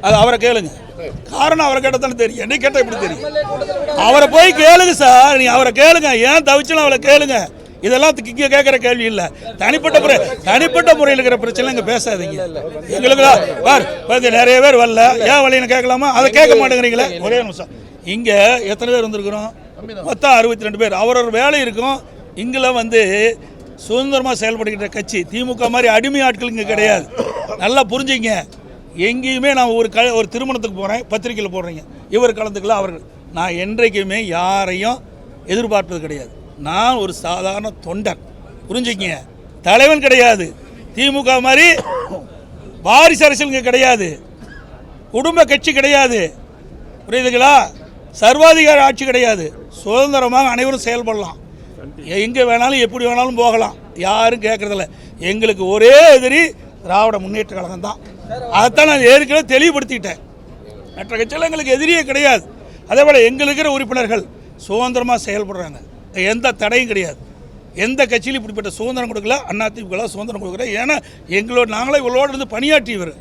அது அவரை கேளுங்க. காரணம் அவரை கேட்டதானே தெரியும். என்ன கேட்டால் எப்படி தெரியும்? அவரை போய் கேளுங்க சார். நீ அவரை கேளுங்க. ஏன் தவிச்சலாம் அவளை கேளுங்க. இதெல்லாம் இங்கே கேட்குற கேள்வி இல்லை. தனிப்பட்ட முறையில் இருக்கிற பிரச்சனை இங்கே பேசாதீங்க. எங்களுக்கு நிறைய பேர் வரல, ஏன் வழின்னு கேட்கலாமா? அதை கேட்க மாட்டேங்கிறீங்களே. ஒரே நிமிஷம். இங்கே எத்தனை பேர் வந்திருக்கிறோம்? மொத்தம் 62 பேர். அவரோட வேலை இருக்கும். இங்கெல்லாம் சுதந்திரமாக செயல்படுகின்ற கட்சி திமுக மாதிரி அடிமை ஆட்கள் இங்கே கிடையாது. நல்லா புரிஞ்சுங்க. எங்கேயுமே நான் ஒரு திருமணத்துக்கு போகிறேன், பத்திரிக்கையில் போடுறீங்க, இவர் கலந்துக்கலாம் அவர்கள். நான் என்றைக்குமே யாரையும் எதிர்பார்ப்பது கிடையாது. நான் ஒரு சாதாரண தொண்டர். புரிஞ்சுக்கிங்க. தலைவன் கிடையாது. திமுக மாதிரி வாரிசு அரசியல் இங்கே கிடையாது. குடும்ப கட்சி கிடையாது. புரியுதுங்களா? சர்வாதிகார ஆட்சி கிடையாது. சுதந்திரமாக அனைவரும் செயல்படலாம். எங்கே வேணாலும் எப்படி வேணாலும் போகலாம். யாரும் கேட்குறதில்ல. எங்களுக்கு ஒரே எதிரி திராவிட முன்னேற்ற கழகம் தான். அதைத்தான் நான் ஏற்கனவே தெளிவுபடுத்திட்டேன். மற்ற கட்சியில் எங்களுக்கு எதிரியே கிடையாது. அதே போல் எங்களுக்கு இருக்கிற உறுப்பினர்கள் சுதந்திரமாக செயல்படுறாங்க. எந்த தடையும் கிடையாது. எந்த கட்சியிலும் இப்படிப்பட்ட சுதந்திரம் கொடுக்கல. அதிமுக சுதந்திரம் கொடுக்குற. ஏன்னா நாங்களே இவளோடு இருந்து பணியாற்றியவர்.